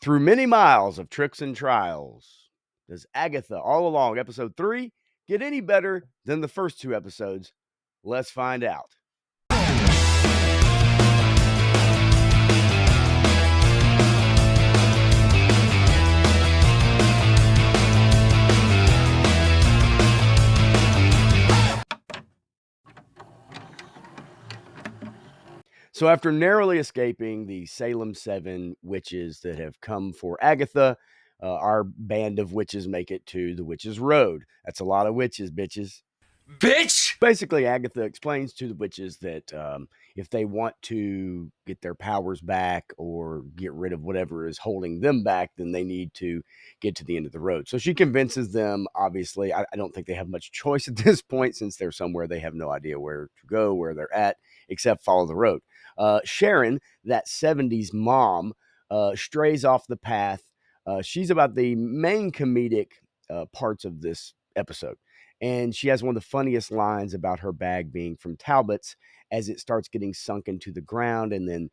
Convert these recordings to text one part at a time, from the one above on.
Through many miles of tricks and trials, does Agatha All Along episode 3 get any better than the first two episodes? Let's find out. So, after narrowly escaping the Salem 7 witches that have come for Agatha, our band of witches make it to the Witches' Road. That's a lot of witches, bitches. Bitch! Basically, Agatha explains to the witches that if they want to get their powers back or get rid of whatever is holding them back, then they need to get to the end of the road. So she convinces them, obviously. I don't think they have much choice at this point since they're somewhere they have no idea where to go, where they're at, except follow the road. Sharon, that 70s mom, strays off the path. She's about the main comedic parts of this episode. And she has one of the funniest lines about her bag being from Talbot's as it starts getting sunk into the ground. And then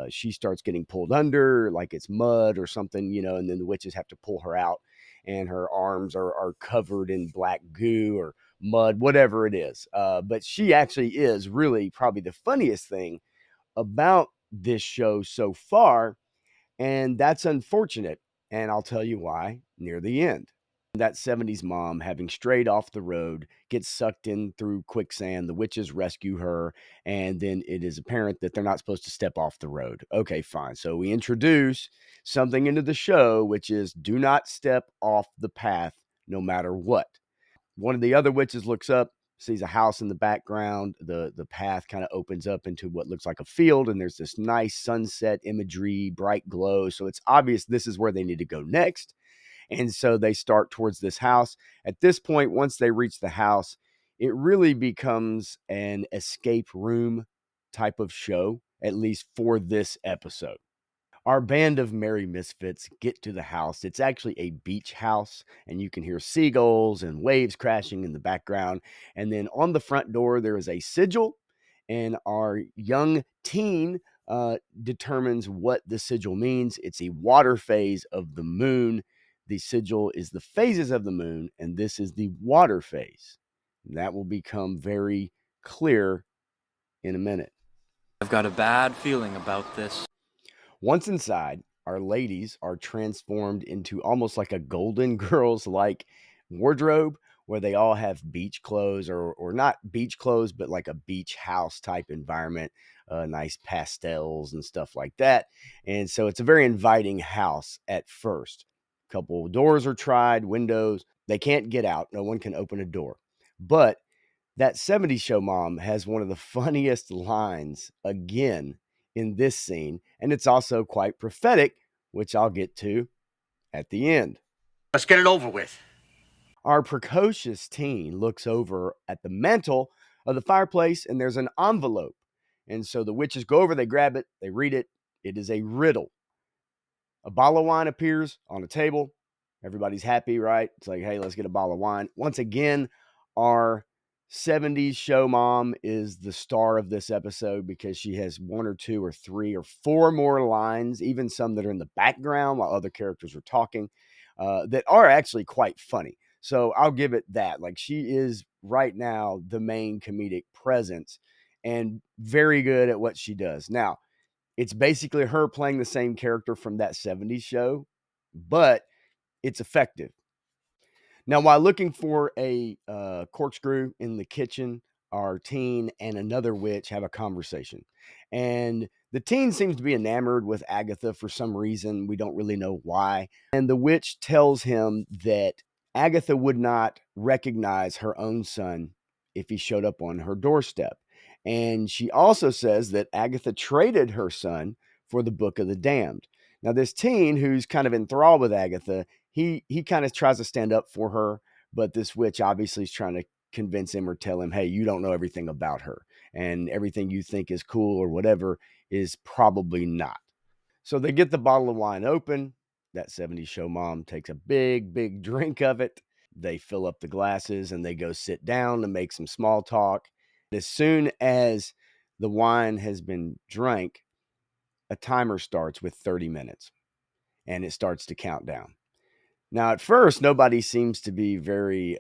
she starts getting pulled under like it's mud or something, and then the witches have to pull her out. And her arms are covered in black goo or mud, whatever it is. But she actually is really probably the funniest thing about this show so far. And that's unfortunate. And I'll tell you why near the end. That 70s mom, having strayed off the road, gets sucked in through quicksand. The witches rescue her, and then it is apparent that they're not supposed to step off the road. Okay, fine. So we introduce something into the show, which is do not step off the path no matter what. One of the other witches looks up, sees a house in the background. The path kind of opens up into what looks like a field, and there's this nice sunset imagery, bright glow. So it's obvious this is where they need to go next. And so they start towards this house. At this point, once they reach the house, it really becomes an escape room type of show, at least for this episode. Our band of merry misfits get to the house. It's actually a beach house, and you can hear seagulls and waves crashing in the background. And then on the front door, there is a sigil, and our young teen determines what the sigil means. It's a water phase of the moon. The sigil is the phases of the moon, and this is the water phase. That will become very clear in a minute. I've got a bad feeling about this. Once inside, our ladies are transformed into almost like a Golden Girls like wardrobe where they all have beach clothes or not beach clothes, but like a beach house type environment, nice pastels and stuff like that. And so it's a very inviting house at first. A couple of doors are tried, windows. They can't get out. No one can open a door. But that 70s show mom has one of the funniest lines again in this scene, and it's also quite prophetic, which I'll get to at the end. Let's get it over with. Our precocious teen looks over at the mantle of the fireplace, and there's an envelope. And so the witches go over, they grab it, they read it. It is a riddle. A bottle of wine appears on a table. Everybody's happy, right? It's like, hey, let's get a bottle of wine. Once again, our 70s show mom is the star of this episode because she has one or two or three or four more lines, even some that are in the background while other characters are talking, that are actually quite funny. So I'll give it that. Like, she is right now the main comedic presence and very good at what she does. Now, it's basically her playing the same character from that 70s show, but it's effective. Now, while looking for a corkscrew in the kitchen, our teen and another witch have a conversation. And the teen seems to be enamored with Agatha for some reason. We don't really know why. And the witch tells him that Agatha would not recognize her own son if he showed up on her doorstep. And she also says that Agatha traded her son for the Book of the Damned. Now, this teen who's kind of enthralled with Agatha, he kind of tries to stand up for her, but this witch obviously is trying to convince him or tell him, hey, you don't know everything about her, and everything you think is cool or whatever is probably not. So they get the bottle of wine open. That 70s show mom takes a big drink of it. They fill up the glasses and they go sit down to make some small talk. As soon as the wine has been drank, a timer starts with 30 minutes. and it starts to count down. Now, at first, nobody seems to be very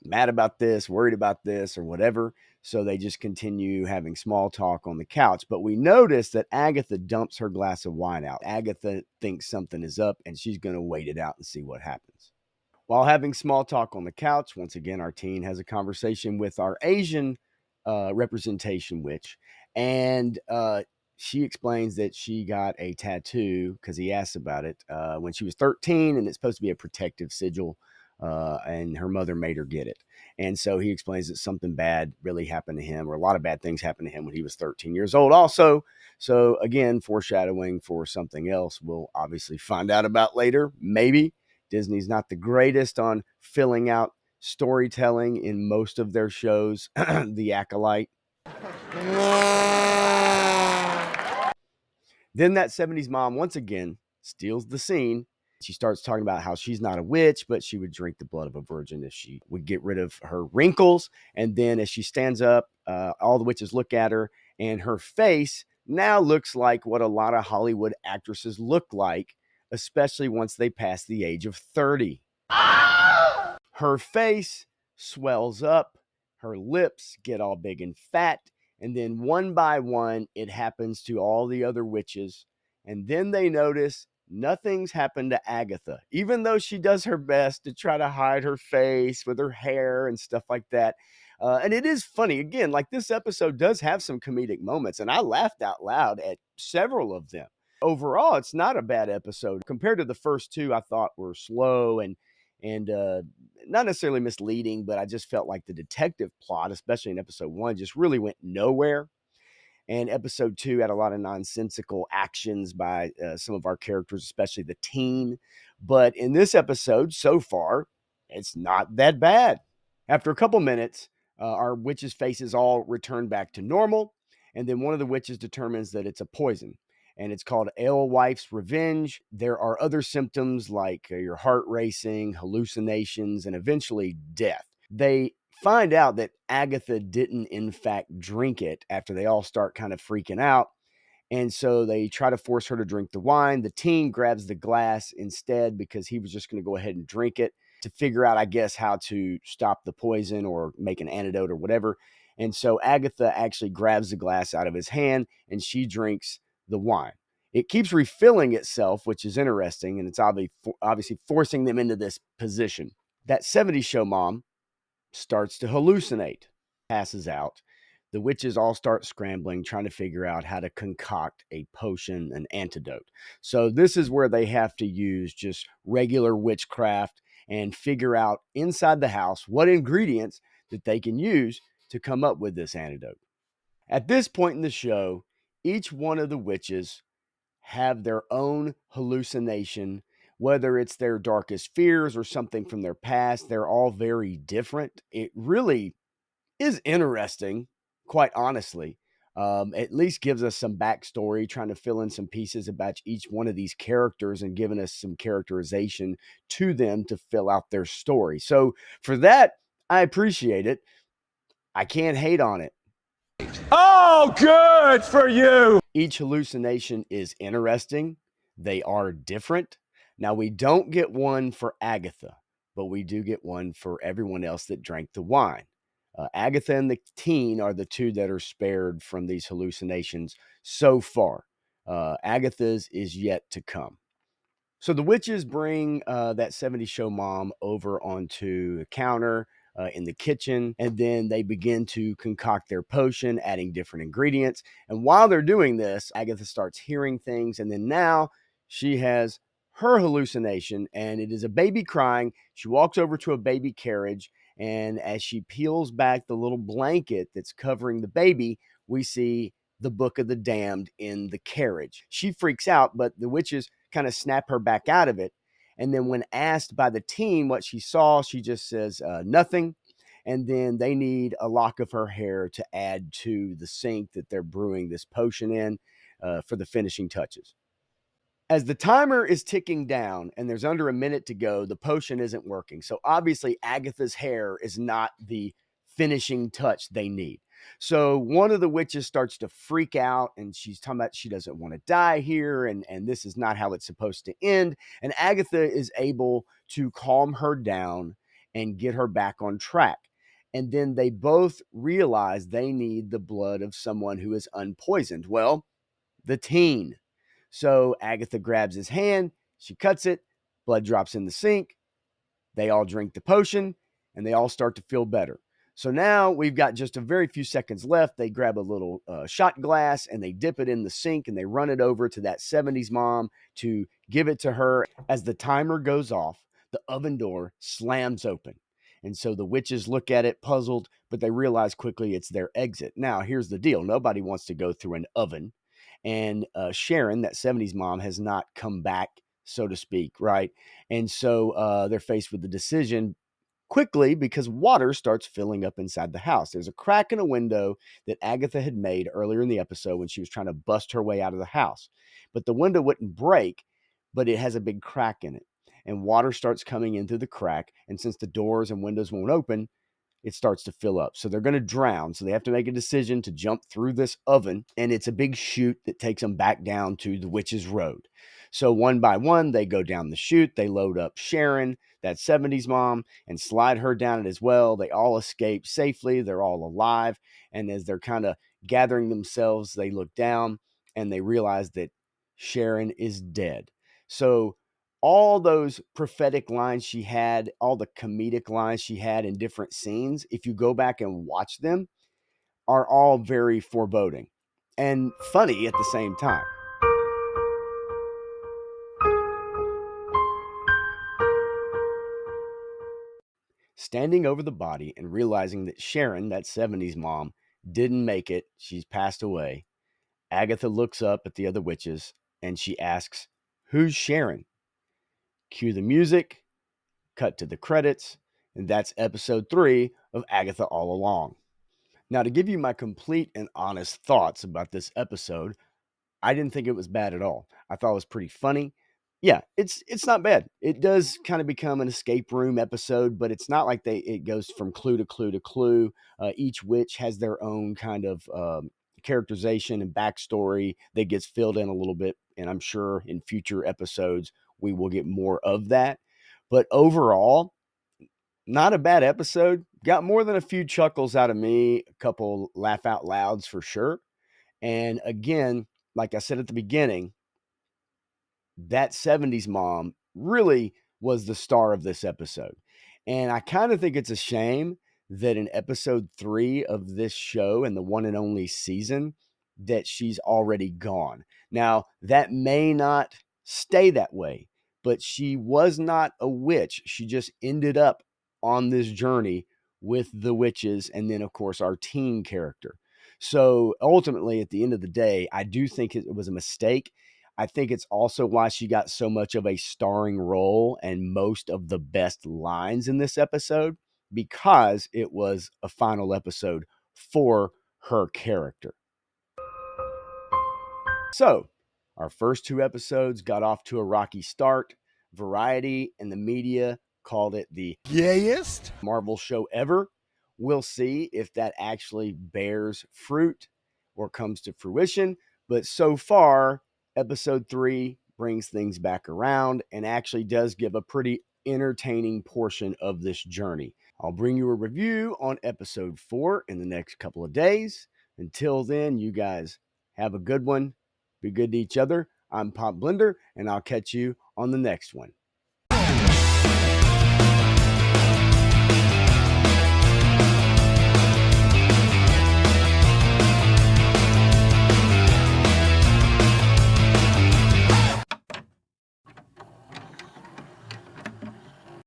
mad about this, worried about this, or whatever. So they just continue having small talk on the couch. But we notice that Agatha dumps her glass of wine out. Agatha thinks something is up and she's going to wait it out and see what happens. While having small talk on the couch, once again, our teen has a conversation with our Asian representation witch. And she explains that she got a tattoo because he asks about it when she was 13, and it's supposed to be a protective sigil. And her mother made her get it. And so he explains that something bad really happened to him, or a lot of bad things happened to him when he was 13 years old, also. So, again, foreshadowing for something else we'll obviously find out about later, maybe. Disney's not the greatest on filling out storytelling in most of their shows. The Acolyte. Then that 70s mom once again steals the scene. She starts talking about how she's not a witch, but she would drink the blood of a virgin if she would get rid of her wrinkles. And then as she stands up, all the witches look at her, and her face now looks like what a lot of Hollywood actresses look like, especially once they pass the age of 30. Her face swells up, her lips get all big and fat, and then one by one, it happens to all the other witches. And then they notice nothing's happened to Agatha, even though she does her best to try to hide her face with her hair and stuff like that. And it is funny. Again, like, this episode does have some comedic moments, and I laughed out loud at several of them. Overall, it's not a bad episode. Compared to the first two, I thought were slow and not necessarily misleading, but I just felt like the detective plot, especially in episode one, just really went nowhere. And episode two had a lot of nonsensical actions by some of our characters, especially the teen. But in this episode, so far, it's not that bad. After a couple minutes, our witches' faces all return back to normal. And then one of the witches determines that it's a poison. And it's called Alewife's Revenge. There are other symptoms like your heart racing, hallucinations, and eventually death. They find out that Agatha didn't, in fact, drink it after they all start kind of freaking out. And so they try to force her to drink the wine. The teen grabs the glass instead because he was just going to go ahead and drink it to figure out, I guess, how to stop the poison or make an antidote or whatever. And so Agatha actually grabs the glass out of his hand and she drinks the wine. It keeps refilling itself, which is interesting, and it's obviously forcing them into this position. That 70s show mom starts to hallucinate, passes out. The witches all start scrambling, trying to figure out how to concoct a potion, an antidote. So this is where they have to use just regular witchcraft and figure out inside the house what ingredients that they can use to come up with this antidote. At this point in the show, each one of the witches have their own hallucination, whether it's their darkest fears or something from their past. They're all very different. It really is interesting, quite honestly. At least gives us some backstory, trying to fill in some pieces about each one of these characters and giving us some characterization to them to fill out their story. So for that, I appreciate it. I can't hate on it. Oh, good for you. Each hallucination is interesting. They are different. Now, we don't get one for Agatha, but we do get one for everyone else that drank the wine. Agatha and the teen are the two that are spared from these hallucinations so far. Agatha's is yet to come. So the witches bring that 70s show mom over onto the counter in the kitchen, and then they begin to concoct their potion, adding different ingredients. And while they're doing this, Agatha starts hearing things, and then now she has her hallucination, and it is a baby crying. She walks over to a baby carriage, and as she peels back the little blanket that's covering the baby, we see the Book of the Damned in the carriage. She freaks out, but the witches kind of snap her back out of it. And then when asked by the teen what she saw, she just says nothing. And then they need a lock of her hair to add to the sink that they're brewing this potion in for the finishing touches. As the timer is ticking down and there's under a minute to go, the potion isn't working. So obviously Agatha's hair is not the finishing touch they need. So one of the witches starts to freak out, and she's talking about she doesn't want to die here, and this is not how it's supposed to end. And Agatha is able to calm her down and get her back on track. And then they both realize they need the blood of someone who is unpoisoned. Well, the teen. So Agatha grabs his hand, she cuts it, blood drops in the sink. They all drink the potion and they all start to feel better. So now we've got just a very few seconds left. They grab a little shot glass and they dip it in the sink and they run it over to that 70s mom to give it to her. As the timer goes off, the oven door slams open. And so the witches look at it puzzled, but they realize quickly it's their exit. Now, here's the deal. Nobody wants to go through an oven. And Sharon, that 70s mom, has not come back, so to speak, right? And so they're faced with the decision quickly because water starts filling up inside the house. There's a crack in a window that Agatha had made earlier in the episode when she was trying to bust her way out of the house. But the window wouldn't break, but it has a big crack in it. And water starts coming in through the crack. And since the doors and windows won't open, it starts to fill up. So they're going to drown. So they have to make a decision to jump through this oven. And it's a big chute that takes them back down to the Witch's Road. So one by one, they go down the chute. They load up Sharon, that 70s mom, and slide her down it as well. They all escape safely. They're all alive. And as they're kind of gathering themselves, they look down and they realize that Sharon is dead. So all those prophetic lines she had, all the comedic lines she had in different scenes, if you go back and watch them, are all very foreboding and funny at the same time. Standing over the body and realizing that Sharon, that 70s mom, didn't make it, she's passed away, Agatha looks up at the other witches and she asks, "Who's Sharon?" Cue the music, cut to the credits, and that's episode 3 of Agatha All Along. Now, to give you my complete and honest thoughts about this episode, I didn't think it was bad at all. I thought it was pretty funny. Yeah, it's not bad. It does kind of become an escape room episode, but it's not like it goes from clue to clue to clue. Each witch has their own kind of characterization and backstory that gets filled in a little bit, and I'm sure in future episodes we will get more of that. But overall, not a bad episode. Got more than a few chuckles out of me, a couple laugh out louds for sure. And again, like I said at the beginning, that 70s mom really was the star of this episode. And I kind of think it's a shame that in episode 3 of this show and the one and only season that she's already gone. Now, that may not stay that way, but she was not a witch. She just ended up on this journey with the witches and then of course our teen character. So ultimately at the end of the day, I do think it was a mistake. I think it's also why she got so much of a starring role and most of the best lines in this episode, because it was a final episode for her character. So, our first 2 episodes got off to a rocky start. Variety and the media called it the Gayest Marvel show ever. We'll see if that actually bears fruit or comes to fruition. But so far, episode 3 brings things back around and actually does give a pretty entertaining portion of this journey. I'll bring you a review on episode 4 in the next couple of days. Until then, you guys have a good one. Be good to each other. I'm Pop Blender, and I'll catch you on the next one.